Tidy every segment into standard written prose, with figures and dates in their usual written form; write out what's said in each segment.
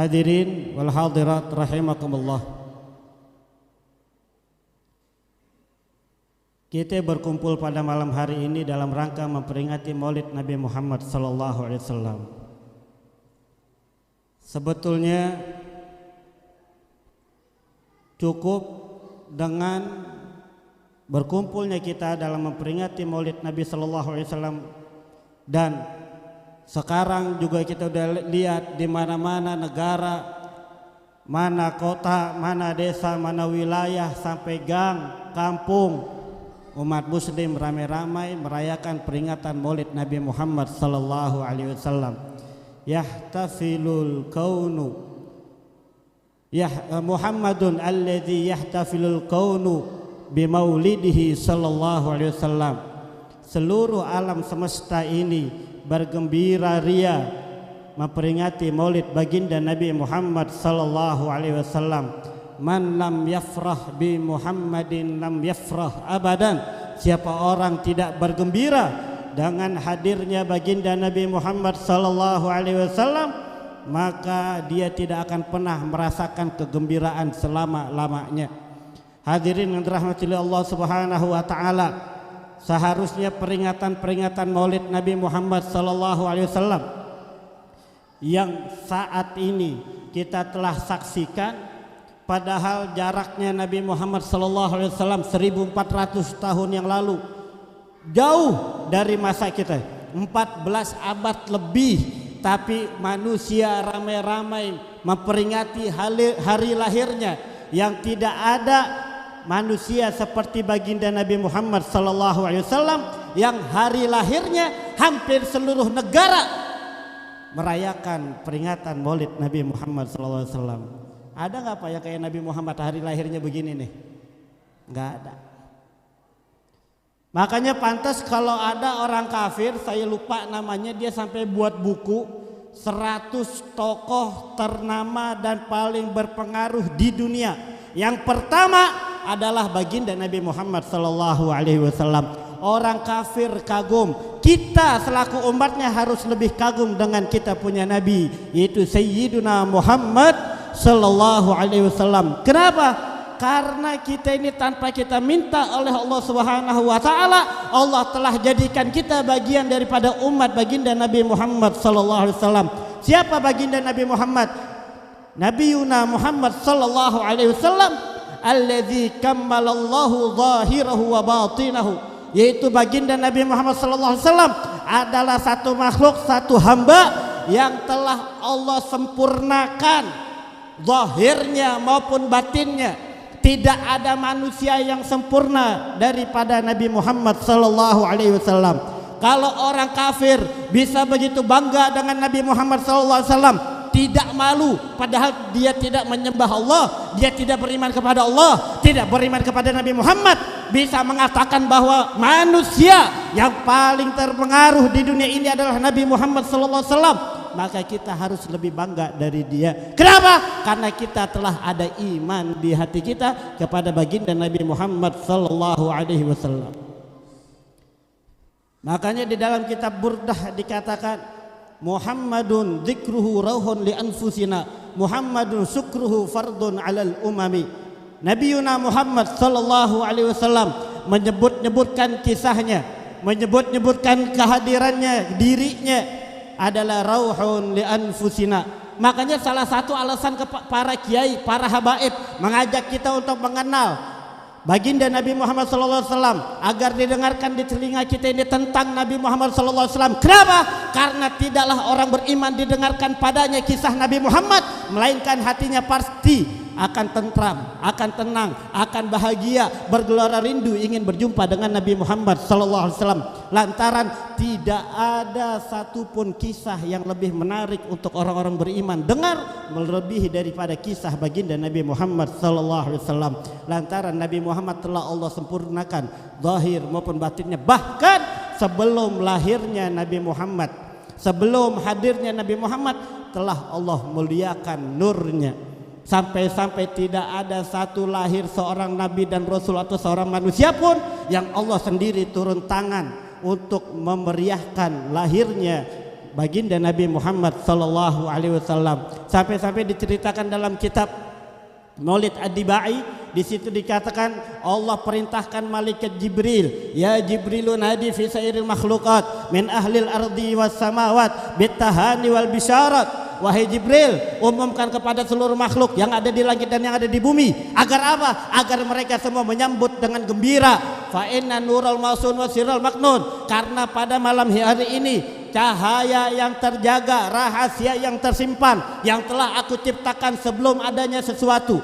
Hadirin wal hadirat rahimakumullah. Kita berkumpul pada malam hari ini dalam rangka memperingati Maulid Nabi Muhammad sallallahu alaihi wasallam. Sebetulnya cukup dengan berkumpulnya kita dalam memperingati Maulid Nabi sallallahu alaihi wasallam, dan sekarang juga kita udah lihat di mana-mana negara, mana kota, mana desa, mana wilayah sampai gang, kampung, umat muslim ramai-ramai merayakan peringatan Maulid Nabi Muhammad sallallahu alaihi wasallam. Yahtafilul kaunu Muhammadun alladzi yahtafilul kaunu bimaulidihi sallallahu alaihi wasallam. Seluruh alam semesta ini bergembira ria memperingati Maulid baginda Nabi Muhammad sallallahu alaihi wasallam. Man lam yafrah bi Muhammadin lam yafrah abadan. Siapa orang tidak bergembira dengan hadirnya baginda Nabi Muhammad sallallahu alaihi wasallam, maka dia tidak akan pernah merasakan kegembiraan selama-lamanya. Hadirin yang dirahmati Allah Subhanahu wa taala, seharusnya peringatan-peringatan Maulid Nabi Muhammad sallallahu alaihi wasallam yang saat ini kita telah saksikan, padahal jaraknya Nabi Muhammad sallallahu alaihi wasallam 1400 tahun yang lalu, jauh dari masa kita, 14 abad lebih, tapi manusia ramai-ramai memperingati hari lahirnya yang tidak ada manusia seperti baginda Nabi Muhammad sallallahu alaihi wasallam yang hari lahirnya hampir seluruh negara merayakan peringatan Maulid Nabi Muhammad sallallahu alaihi wasallam. Ada nggak Pak ya kayak Nabi Muhammad hari lahirnya begini nih? Nggak ada. Makanya pantas kalau ada orang kafir, saya lupa namanya, dia sampai buat buku 100 tokoh ternama dan paling berpengaruh di dunia. Yang pertama adalah baginda Nabi Muhammad sallallahu alaihi wasallam. Orang kafir kagum, kita selaku umatnya harus lebih kagum dengan kita punya nabi, yaitu Sayyiduna Muhammad sallallahu alaihi wasallam. Kenapa? Karena kita ini tanpa kita minta oleh Allah Subhanahu wa taala, Allah telah jadikan kita bagian daripada umat baginda Nabi Muhammad sallallahu alaihi wasallam. Siapa baginda Nabi Muhammad? Nabiuna Muhammad sallallahu alaihi wasallam alladzi kammalallahu zahirahu wa batinahu, yaitu baginda Nabi Muhammad sallallahu alaihi wasallam adalah satu makhluk, satu hamba yang telah Allah sempurnakan zahirnya maupun batinnya. Tidak ada manusia yang sempurna daripada Nabi Muhammad sallallahu alaihi wasallam. Kalau orang kafir bisa begitu bangga dengan Nabi Muhammad sallallahu alaihi wasallam, tidak malu, padahal dia tidak menyembah Allah, dia tidak beriman kepada Allah, tidak beriman kepada Nabi Muhammad, bisa mengatakan bahwa manusia yang paling terpengaruh di dunia ini adalah Nabi Muhammad sallallahu alaihi wasallam, maka kita harus lebih bangga dari dia. Kenapa? Karena kita telah ada iman di hati kita kepada baginda Nabi Muhammad sallallahu alaihi wasallam. Makanya di dalam kitab Burdah dikatakan, Muhammadun dzikruhu rauhun li anfusina, Muhammadun syukruhu fardun 'alal umami. Nabiuna Muhammad sallallahu alaihi wasallam menyebut-nyebutkan kisahnya, menyebut-nyebutkan kehadirannya, dirinya adalah rauhun li anfusina. Makanya salah satu alasan para kiai, para habaib mengajak kita untuk mengenal baginda Nabi Muhammad sallallahu alaihi wasallam agar didengarkan di telinga kita ini tentang Nabi Muhammad sallallahu alaihi wasallam. Kenapa? Karena tidaklah orang beriman didengarkan padanya kisah Nabi Muhammad, melainkan hatinya pasti akan tentram, akan tenang, akan bahagia, bergelora rindu ingin berjumpa dengan Nabi Muhammad sallallahu alaihi wasallam. Lantaran tidak ada satupun kisah yang lebih menarik untuk orang-orang beriman dengar melebihi daripada kisah baginda Nabi Muhammad sallallahu alaihi wasallam. Lantaran Nabi Muhammad telah Allah sempurnakan zahir maupun batinnya, bahkan sebelum lahirnya Nabi Muhammad, sebelum hadirnya Nabi Muhammad telah Allah muliakan nurnya. Sampai-sampai tidak ada satu lahir seorang nabi dan rasul atau seorang manusia pun yang Allah sendiri turun tangan untuk memeriahkan lahirnya baginda Nabi Muhammad sallallahu alaihi wasallam. Sampai-sampai diceritakan dalam kitab Maulid Ad-Dibai, di situ dikatakan Allah perintahkan malaikat Jibril, ya Jibrilun hadi fi sairil makhluqat min ahlil ardi was samawat bitahani wal bisyarat. Wahai Jibril, umumkan kepada seluruh makhluk yang ada di langit dan yang ada di bumi. Agar apa? Agar mereka semua menyambut dengan gembira. Fa inna nurul mausun wa sirral maknun. Karena pada malam hari ini cahaya yang terjaga, rahasia yang tersimpan, yang telah aku ciptakan sebelum adanya sesuatu,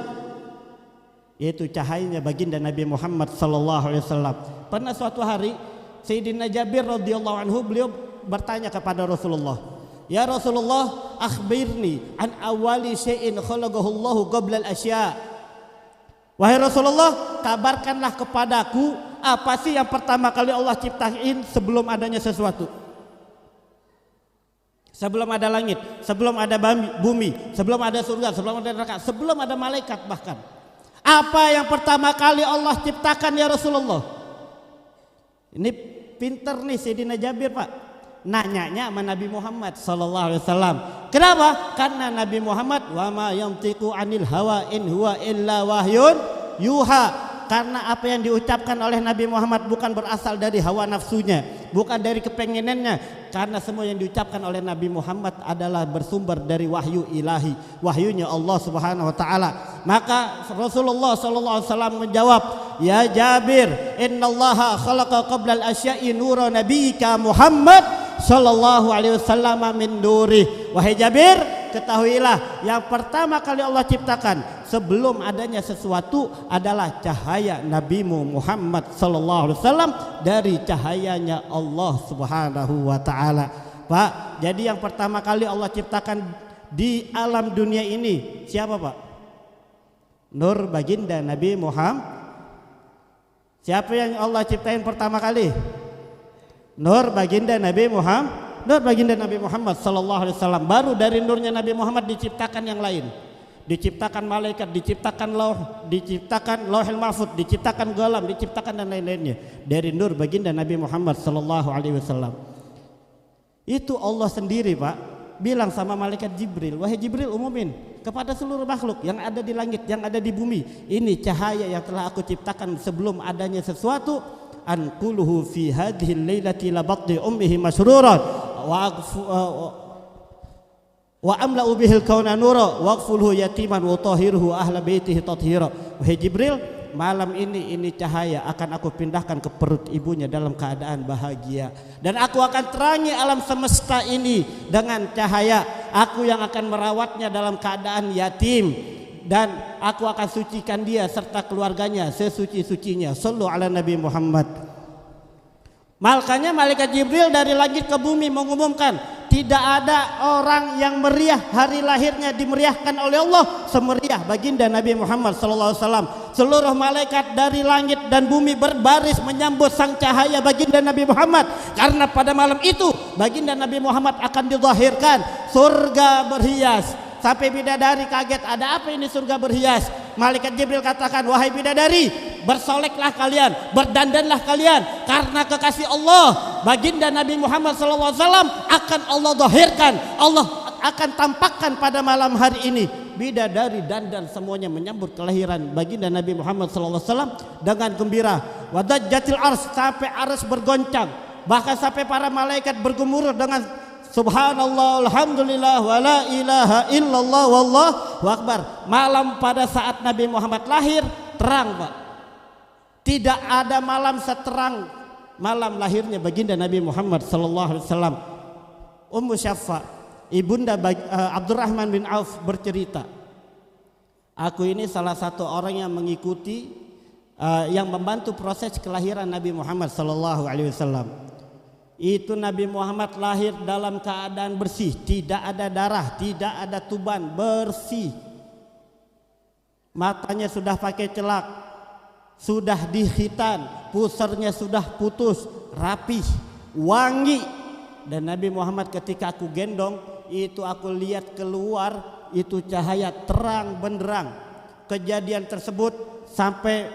yaitu cahayanya baginda Nabi Muhammad sallallahu alaihi wasallam. Pernah suatu hari Sayyidina Jabir radhiyallahu anhu, beliau bertanya kepada Rasulullah, ya Rasulullah, akhbirni an awali syai'in khalaqahu Allahu qabla al-asya. Wahai Rasulullah, kabarkanlah kepadaku apa sih yang pertama kali Allah ciptain sebelum adanya sesuatu. Sebelum ada langit, sebelum ada bumi, sebelum ada surga, sebelum ada neraka, sebelum ada malaikat bahkan. Apa yang pertama kali Allah ciptakan ya Rasulullah? Ini pinter nih Sayyidina Jabir, Pak. Nanyanya sama Nabi Muhammad sallallahu alaihi wasallam. Kenapa? Karena Nabi Muhammad wa ma yantiqu anil hawa in huwa illa wahyun yuha. Karena apa yang diucapkan oleh Nabi Muhammad bukan berasal dari hawa nafsunya, bukan dari kepengenannya, karena semua yang diucapkan oleh Nabi Muhammad adalah bersumber dari wahyu ilahi, wahyunya Allah Subhanahu wa taala. Maka Rasulullah sallallahu alaihi wasallam menjawab, ya Jabir, innallaha khalaqa qabla al-asya'i nura nabiyyika Muhammad sallallahu alaihi wasallam min nurih. Wahai Jabir, ketahuilah yang pertama kali Allah ciptakan sebelum adanya sesuatu adalah cahaya Nabimu Muhammad sallallahu alaihi wasallam dari cahayanya Allah Subhanahu wa taala. Pak, jadi yang pertama kali Allah ciptakan di alam dunia ini siapa, Pak? Nur baginda Nabi Muhammad. Siapa yang Allah ciptain pertama kali? Nur baginda Nabi Muhammad. Nur baginda Nabi Muhammad sallallahu alaihi wasallam. Baru dari nurnya Nabi Muhammad diciptakan yang lain. Diciptakan malaikat, diciptakan lauhul mahfuz, diciptakan qalam, diciptakan dan lain-lainnya. Dari nur baginda Nabi Muhammad sallallahu alaihi wasallam. Itu Allah sendiri, Pak, bilang sama malaikat Jibril, wahai Jibril, umumin kepada seluruh makhluk yang ada di langit, yang ada di bumi, ini cahaya yang telah aku ciptakan sebelum adanya sesuatu. Anquluhu fi hadhihi al-lailati la batni ummihi masruran wa amla'u bihil kauna nura waqfulhu yatiman wa tahiruhu ahla baitihi tathira. Wahai Jibril, malam ini cahaya akan aku pindahkan ke perut ibunya dalam keadaan bahagia, dan aku akan terangi alam semesta ini dengan cahaya. Aku yang akan merawatnya dalam keadaan yatim, dan aku akan sucikan dia serta keluarganya sesuci-sucinya. Sallu ala Nabi Muhammad. Makanya malaikat Jibril dari langit ke bumi mengumumkan, tidak ada orang yang meriah hari lahirnya dimeriahkan oleh Allah semeriah baginda Nabi Muhammad sallallahu alaihi wasallam. Seluruh malaikat dari langit dan bumi berbaris menyambut sang cahaya baginda Nabi Muhammad, karena pada malam itu baginda Nabi Muhammad akan dizahirkan, surga berhias. Sampai bidadari kaget, ada apa ini surga berhias? Malaikat Jibril katakan, wahai bidadari, bersoleklah kalian, berdandanlah kalian, karena kekasih Allah baginda Nabi Muhammad SAW akan Allah zahirkan, Allah akan tampakkan pada malam hari ini. Bidadari dandan semuanya menyambut kelahiran baginda Nabi Muhammad SAW dengan gembira. Wadajjatil ars, sampai ars bergoncang, bahkan sampai para malaikat bergemuruh dengan subhanallah, alhamdulillah, wa la ilaha illallah, wallahu akbar. Malam pada saat Nabi Muhammad lahir terang, Pak. Tidak ada malam seterang malam lahirnya baginda Nabi Muhammad sallallahu alaihi wasallam. Ummu Syafa, ibunda Abdurrahman bin Auf bercerita, aku ini salah satu orang yang mengikuti yang membantu proses kelahiran Nabi Muhammad sallallahu alaihi wasallam. Itu Nabi Muhammad lahir dalam keadaan bersih, tidak ada darah, tidak ada tuban, bersih. Matanya sudah pakai celak, sudah dikhitan, pusarnya sudah putus, rapih, wangi. Dan Nabi Muhammad ketika aku gendong, itu aku lihat keluar, itu cahaya terang benderang. Kejadian tersebut sampai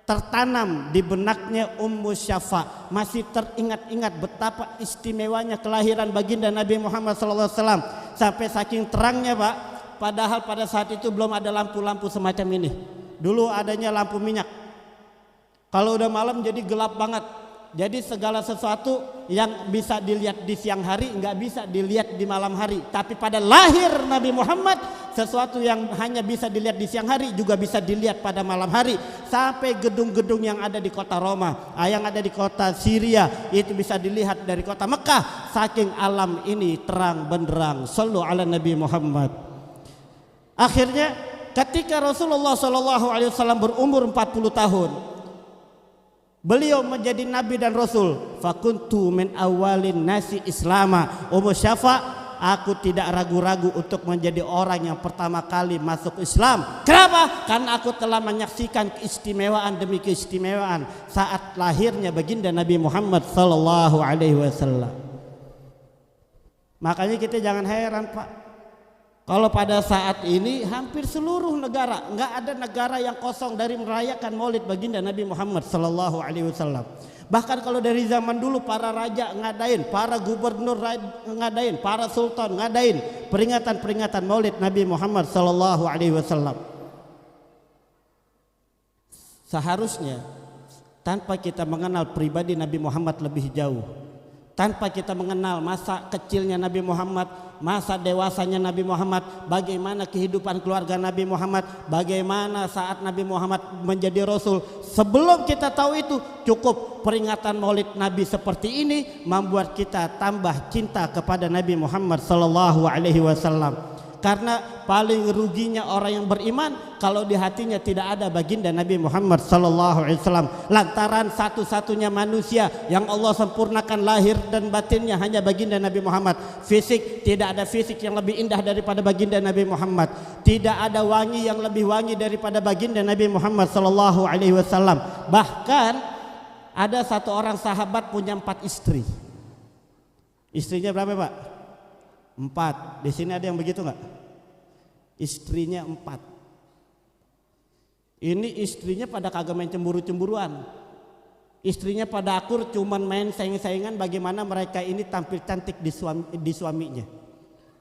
tertanam di benaknya Ummu Syafa. Masih teringat-ingat betapa istimewanya kelahiran baginda Nabi Muhammad SAW. Sampai saking terangnya Pak, padahal pada saat itu belum ada lampu-lampu semacam ini. Dulu adanya lampu minyak. Kalau udah malam jadi gelap banget. Jadi segala sesuatu yang bisa dilihat di siang hari nggak bisa dilihat di malam hari. Tapi pada lahir Nabi Muhammad, sesuatu yang hanya bisa dilihat di siang hari juga bisa dilihat pada malam hari. Sampai gedung-gedung yang ada di kota Roma, yang ada di kota Syria, itu bisa dilihat dari kota Mekah. Saking alam ini terang benderang. Shallu ala Nabi Muhammad. Akhirnya ketika Rasulullah SAW berumur 40 tahun, beliau menjadi nabi dan rasul. Fakuntu min awalin nasi islama. Ummu Syafa, aku tidak ragu-ragu untuk menjadi orang yang pertama kali masuk Islam. Kenapa? Karena aku telah menyaksikan keistimewaan demi keistimewaan saat lahirnya baginda Nabi Muhammad sallallahu alaihi wasallam. Makanya kita jangan heran Pak, kalau pada saat ini hampir seluruh negara, nggak ada negara yang kosong dari merayakan maulid baginda Nabi Muhammad sallallahu alaihi wasallam. Bahkan kalau dari zaman dulu para raja ngadain, para gubernur ngadain, para sultan ngadain peringatan-peringatan maulid Nabi Muhammad sallallahu alaihi wasallam. Seharusnya tanpa kita mengenal pribadi Nabi Muhammad lebih jauh, tanpa kita mengenal masa kecilnya Nabi Muhammad, masa dewasanya Nabi Muhammad, bagaimana kehidupan keluarga Nabi Muhammad, bagaimana saat Nabi Muhammad menjadi Rasul. Sebelum kita tahu itu, cukup peringatan maulid Nabi seperti ini membuat kita tambah cinta kepada Nabi Muhammad sallallahu alaihi wasallam. Karena paling ruginya orang yang beriman kalau di hatinya tidak ada baginda Nabi Muhammad sallallahu alaihi wasallam. Lantaran satu-satunya manusia yang Allah sempurnakan lahir dan batinnya hanya baginda Nabi Muhammad. Fisik, tidak ada fisik yang lebih indah daripada baginda Nabi Muhammad. Tidak ada wangi yang lebih wangi daripada baginda Nabi Muhammad sallallahu alaihi wasallam. Bahkan ada satu orang sahabat punya 4 istri. Istrinya berapa Pak? 4. Di sini ada yang begitu nggak? Istrinya 4. Ini istrinya pada kagak main cemburu-cemburuan. Istrinya pada akur cuman main saing-saingan bagaimana mereka ini tampil cantik di suaminya.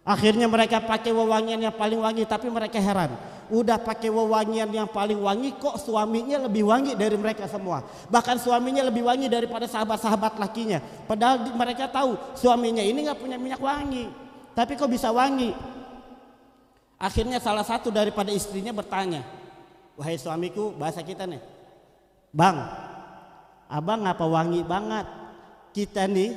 Akhirnya mereka pakai wewangian yang paling wangi, tapi mereka heran. Udah pakai wewangian yang paling wangi, kok suaminya lebih wangi dari mereka semua. Bahkan suaminya lebih wangi daripada sahabat-sahabat lakinya. Padahal mereka tahu suaminya ini gak punya minyak wangi, tapi kok bisa wangi. Akhirnya salah satu daripada istrinya bertanya, wahai suamiku, bahasa kita nih, Bang, abang ngapa wangi banget? Kita nih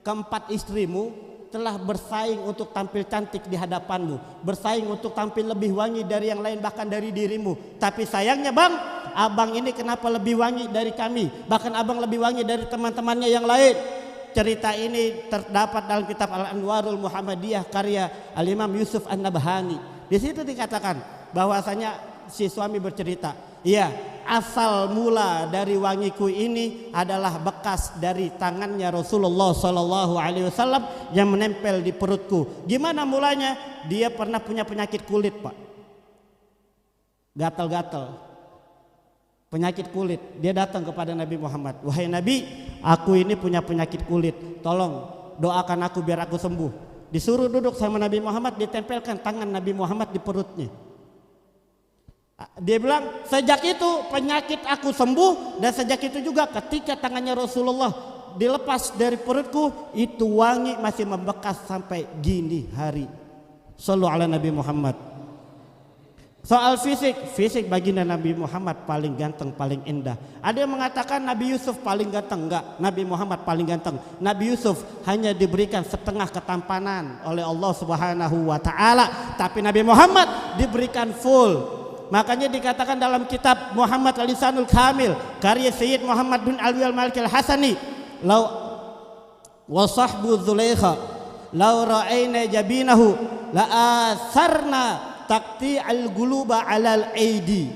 keempat istrimu telah bersaing untuk tampil cantik di hadapanmu, bersaing untuk tampil lebih wangi dari yang lain, bahkan dari dirimu. Tapi sayangnya Bang, abang ini kenapa lebih wangi dari kami, bahkan abang lebih wangi dari teman-temannya yang lain. Cerita ini terdapat dalam kitab Al-Anwarul Muhammadiyah karya Al-Imam Yusuf An-Nabhani. Di situ dikatakan bahwasanya si suami bercerita, iya, asal mula dari wangiku ini adalah bekas dari tangannya Rasulullah Sallallahu Alaihi Wasallam yang menempel di perutku. Gimana mulanya? Dia pernah punya penyakit kulit Pak, gatal-gatal, penyakit kulit. Dia datang kepada Nabi Muhammad, wahai Nabi, aku ini punya penyakit kulit, tolong doakan aku biar aku sembuh. Disuruh duduk sama Nabi Muhammad, ditempelkan tangan Nabi Muhammad di perutnya. Dia bilang, sejak itu penyakit aku sembuh, dan sejak itu juga ketika tangannya Rasulullah dilepas dari perutku, itu wangi masih membekas sampai gini hari. Sallu ala Nabi Muhammad. Soal fisik baginda Nabi Muhammad paling ganteng, paling indah. Ada yang mengatakan Nabi Yusuf paling ganteng, enggak, Nabi Muhammad paling ganteng. Nabi Yusuf hanya diberikan setengah ketampanan oleh Allah Subhanahu wa taala, tapi Nabi Muhammad diberikan full. Makanya dikatakan dalam kitab Muhammad Al-Lisanul Kamil karya Sayyid Muhammad bin Alwi Al-Maliki Al-Hasani, law wa sahbu Zulaikha law ra'ayna jabinahu la asarna takti al-guluba alal aidi.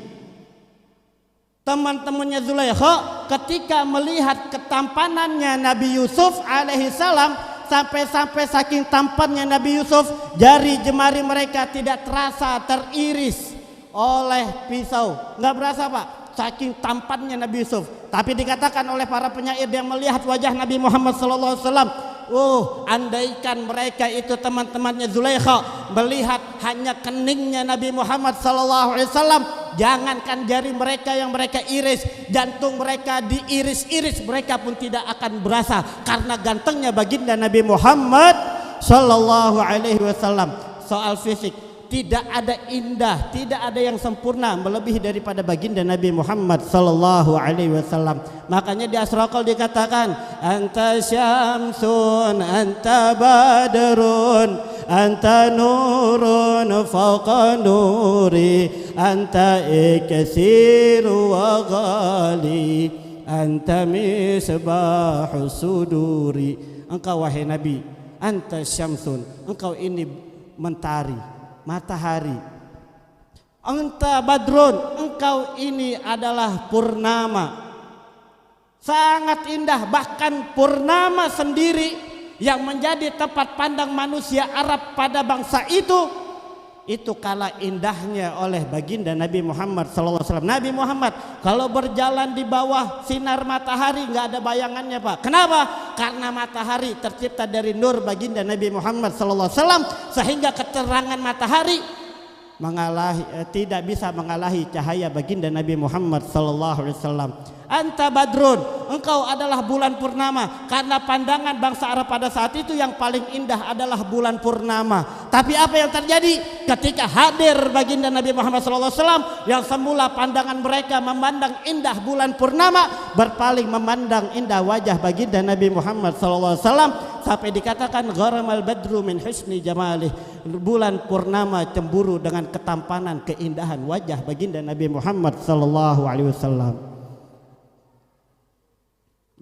Teman-temannya Zulaikha ketika melihat ketampanannya Nabi Yusuf alaihi salam, sampai-sampai saking tampannya Nabi Yusuf, jari jemari mereka tidak terasa teriris oleh pisau. Nggak berasa Pak, saking tampannya Nabi Yusuf. Tapi dikatakan oleh para penyair yang melihat wajah Nabi Muhammad SAW, andaikan mereka itu teman-temannya Zulaikha melihat hanya keningnya Nabi Muhammad SAW, jangankan jari mereka yang mereka iris, jantung mereka diiris-iris, mereka pun tidak akan berasa karena gantengnya baginda Nabi Muhammad SAW. Soal fisik, tidak ada indah, tidak ada yang sempurna melebihi daripada baginda Nabi Muhammad sallallahu alaihi wasallam. Makanya di Asraqal dikatakan, anta syamsun, anta badrun, anta nurun fawqa nuri, anta iksiru wa ghali, anta misbahu suduri. Engkau wahai Nabi, anta syamsun, engkau ini mentari, matahari. Anta badrun, engkau ini adalah purnama, sangat indah. Bahkan purnama sendiri yang menjadi tempat pandang manusia Arab pada bangsa itu kalah indahnya oleh baginda Nabi Muhammad SAW. Nabi Muhammad kalau berjalan di bawah sinar matahari nggak ada bayangannya, Pak. Kenapa? Karena matahari tercipta dari nur baginda Nabi Muhammad SAW, sehingga keterangan matahari tidak bisa mengalahi cahaya baginda Nabi Muhammad SAW. Anta badrun, engkau adalah bulan purnama, karena pandangan bangsa Arab pada saat itu yang paling indah adalah bulan purnama. Tapi apa yang terjadi ketika hadir baginda Nabi Muhammad SAW, yang semula pandangan mereka memandang indah bulan purnama, berpaling memandang indah wajah baginda Nabi Muhammad SAW, sampai dikatakan gharamal badru min husni jamalih, bulan purnama cemburu dengan ketampanan keindahan wajah baginda Nabi Muhammad SAW.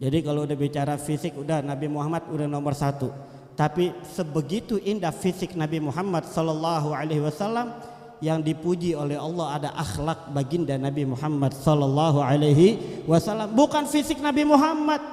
Jadi kalau udah bicara fisik, udah Nabi Muhammad udah nomor satu. Tapi sebegitu indah fisik Nabi Muhammad Sallallahu Alaihi Wasallam, yang dipuji oleh Allah ada akhlak baginda Nabi Muhammad Sallallahu Alaihi Wasallam. Bukan fisik Nabi Muhammad,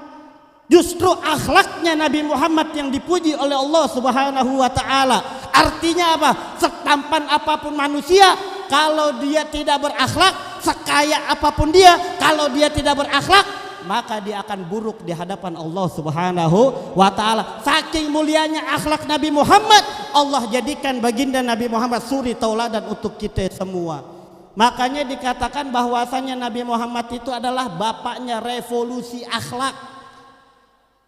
justru akhlaknya Nabi Muhammad yang dipuji oleh Allah Subhanahu Wa Taala. Artinya apa? Setampan apapun manusia, kalau dia tidak berakhlak, sekaya apapun dia, kalau dia tidak berakhlak, maka dia akan buruk di hadapan Allah Subhanahu wa Ta'ala. Saking mulianya akhlak Nabi Muhammad, Allah jadikan baginda Nabi Muhammad suri tauladan untuk kita semua. Makanya dikatakan bahwasanya Nabi Muhammad itu adalah bapaknya revolusi akhlak.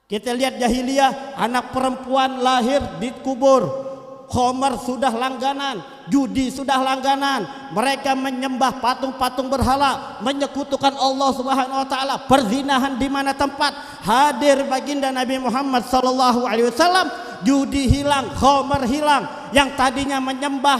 Kita lihat jahiliyah, anak perempuan lahir dikubur, khamar sudah langganan, judi sudah langganan, mereka menyembah patung-patung berhala, menyekutukan Allah Subhanahu wa Ta'ala, perzinahan di mana tempat. Hadir baginda Nabi Muhammad sallallahu alaihi wasallam, judi hilang, khamar hilang. Yang tadinya menyembah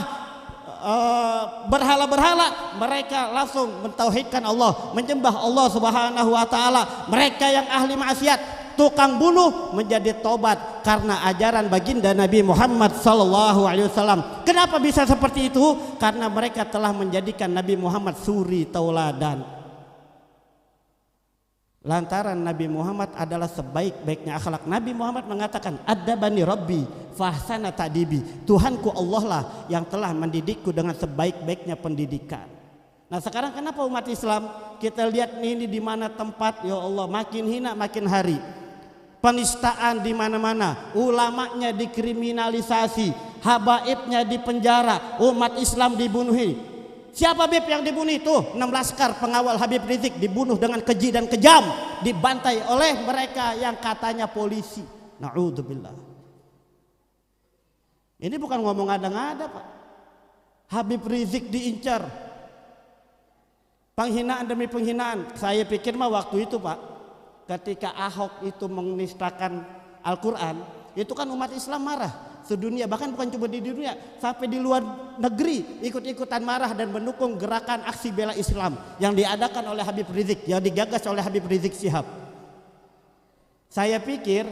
berhala-berhala, mereka langsung mentauhidkan Allah, menyembah Allah Subhanahu wa Ta'ala. Mereka yang ahli maksiat, tukang bunuh, menjadi tobat karena ajaran baginda Nabi Muhammad sallallahu alaihi wasallam. Kenapa bisa seperti itu? Karena mereka telah menjadikan Nabi Muhammad suri tauladan. Lantaran Nabi Muhammad adalah sebaik-baiknya akhlak. Nabi Muhammad mengatakan, "Adabani Rabbi fahsana ta'dibi." Tuhanku Allah lah yang telah mendidikku dengan sebaik-baiknya pendidikan. Nah sekarang kenapa umat Islam kita lihat ini di mana tempat, ya Allah, makin hina makin hari. Penistaan di mana-mana, ulamanya dikriminalisasi, habaibnya dipenjara, umat Islam dibunuhi. Siapa Habib yang dibunuh itu? 6 laskar pengawal Habib Rizik dibunuh dengan keji dan kejam, dibantai oleh mereka yang katanya polisi. Na'udzubillah. Ini bukan ngomong ada-ada, Pak. Habib Rizik diincar, penghinaan demi penghinaan. Saya pikir mah waktu itu, Pak, ketika Ahok itu menistakan Al-Quran, itu kan umat Islam marah sedunia, bahkan bukan cuma di dunia, sampai di luar negeri ikut-ikutan marah dan mendukung gerakan aksi bela Islam yang diadakan oleh Habib Rizik, yang digagas oleh Habib Rizik Syihab. Saya pikir,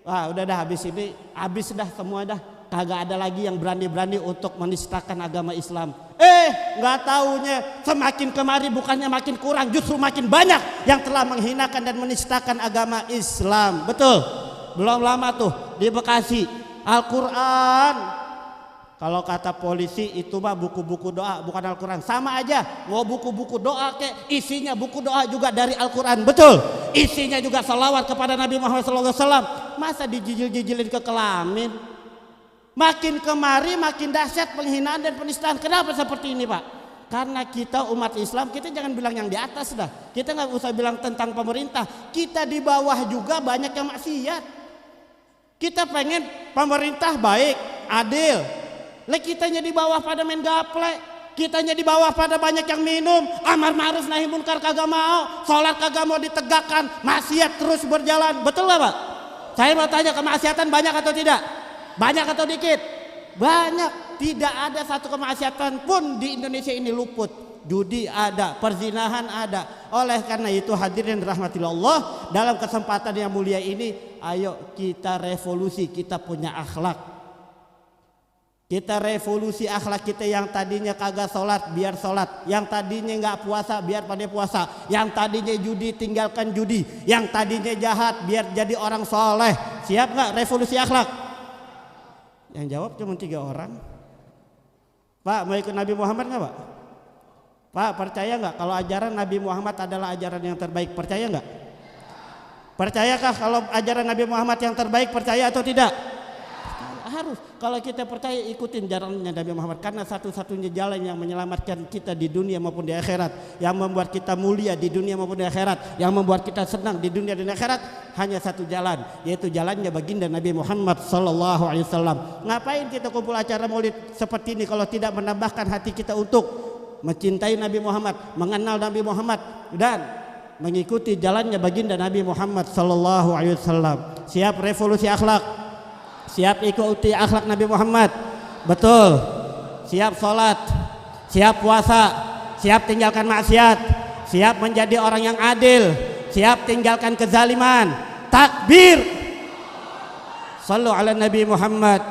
wah udah dah, habis ini habis dah semua dah, kagak ada lagi yang berani-berani untuk menistakan agama Islam. Nggak taunya semakin kemari bukannya makin kurang, justru makin banyak yang telah menghinakan dan menistakan agama Islam. Betul. Belum lama tuh di Bekasi, Al-Quran Kalau kata polisi itu mah buku-buku doa bukan Al-Quran. Sama aja, mau buku-buku doa kek, isinya buku doa juga dari Al-Quran. Betul, isinya juga salawat kepada Nabi Muhammad SAW. Masa dijijil-jijilin ke kelamin? Makin kemari makin dahsyat penghinaan dan penistaan. Kenapa seperti ini Pak? Karena kita umat Islam, kita jangan bilang yang di atas dah. Kita nggak usah bilang tentang pemerintah. Kita di bawah juga banyak yang maksiat. Kita pengen pemerintah baik, adil. Kitanya di bawah pada main gaplek, kitanya di bawah pada banyak yang minum, amar ma'ruf nahi munkar kagak mau, sholat kagak mau ditegakkan, maksiat terus berjalan. Betul gak Pak? Saya mau tanya, kemaksiatan banyak atau tidak? Banyak atau dikit? Banyak. Tidak ada satu kemaksiatan pun di Indonesia ini luput. Judi ada, perzinahan ada. Oleh karena itu hadirin rahmatillah Allah, dalam kesempatan yang mulia ini, ayo kita revolusi, kita punya akhlak. Kita revolusi akhlak kita. Yang tadinya kagak sholat biar sholat, yang tadinya nggak puasa biar pada puasa, yang tadinya judi tinggalkan judi, yang tadinya jahat biar jadi orang soleh. Siap nggak revolusi akhlak? Yang jawab cuma 3 orang. Pak, mau ikut Nabi Muhammad nggak Pak? Pak, percaya nggak kalau ajaran Nabi Muhammad adalah ajaran yang terbaik? Percaya nggak? Percayakah kalau ajaran Nabi Muhammad yang terbaik? Percaya atau tidak? Harus. Kalau kita percaya, ikutin jalannya Nabi Muhammad, karena satu-satunya jalan yang menyelamatkan kita di dunia maupun di akhirat, yang membuat kita mulia di dunia maupun di akhirat, yang membuat kita senang di dunia dan akhirat, hanya satu jalan, yaitu jalannya baginda Nabi Muhammad sallallahu alaihi wasallam. Ngapain kita kumpul acara maulid seperti ini kalau tidak menambahkan hati kita untuk mencintai Nabi Muhammad, mengenal Nabi Muhammad, dan mengikuti jalannya baginda Nabi Muhammad sallallahu alaihi wasallam. Siap revolusi akhlak? Siap ikuti akhlak Nabi Muhammad? Betul. Siap sholat, siap puasa, siap tinggalkan maksiat, siap menjadi orang yang adil, siap tinggalkan kezaliman. Takbir. Sallu ala Nabi Muhammad.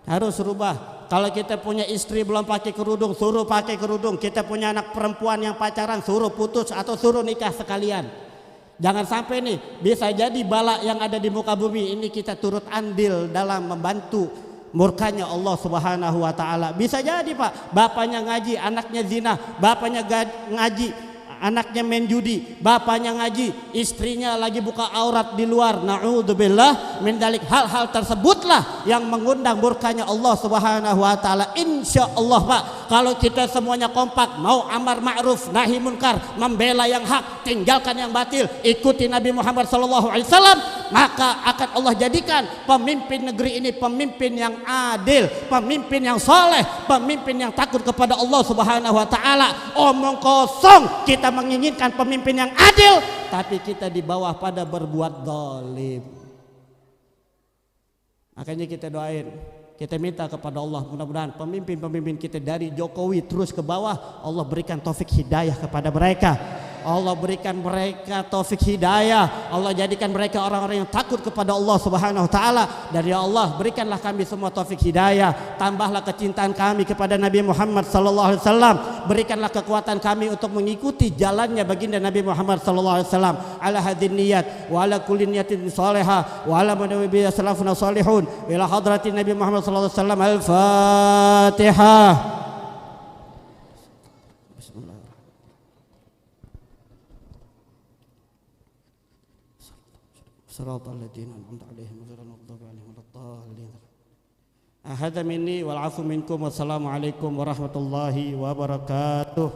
Harus rubah. Kalau kita punya istri belum pakai kerudung, suruh pakai kerudung. Kita punya anak perempuan yang pacaran, suruh putus atau suruh nikah sekalian. Jangan sampai nih, bisa jadi bala yang ada di muka bumi ini kita turut andil dalam membantu murkanya Allah Subhanahu wa taala. Bisa jadi Pak, bapaknya ngaji, anaknya zina, bapaknya ngaji, anaknya main judi, bapaknya ngaji, istrinya lagi buka aurat di luar. Na'udzubillah min dalik. Hal-hal tersebutlah yang mengundang murkanya Allah Subhanahu wa taala. Insyaallah Pak, kalau kita semuanya kompak, mau amar ma'ruf nahi munkar, membela yang hak, tinggalkan yang batil, ikuti Nabi Muhammad sallallahu alaihi wasallam, maka akan Allah jadikan pemimpin negeri ini pemimpin yang adil, pemimpin yang soleh, pemimpin yang takut kepada Allah Subhanahu wa taala. Omong kosong kita menginginkan pemimpin yang adil, tapi kita di bawah pada berbuat zalim. Makanya kita doain, kita minta kepada Allah, mudah-mudahan pemimpin-pemimpin kita dari Jokowi terus ke bawah, Allah berikan taufik hidayah kepada mereka. Allah berikan mereka taufik hidayah. Allah jadikan mereka orang-orang yang takut kepada Allah Subhanahu wa taala. Dan ya Allah, berikanlah kami semua taufik hidayah. Tambahlah kecintaan kami kepada Nabi Muhammad sallallahu alaihi wasallam. Berikanlah kekuatan kami untuk mengikuti jalannya baginda Nabi Muhammad sallallahu alaihi wasallam. Ala hadin niyat wa ala kulli niyatin salihah wa ala manawi bi salafuna salihun ila hadratin Nabi Muhammad sallallahu alaihi wasallam. Al-Fatihah. Siratal ladzina an'amta 'alaihim ghairil maghdubi 'alaihim waladdallin. Hadza minni wal 'afu minkum. Wassalamualaikum warahmatullahi wabarakatuh.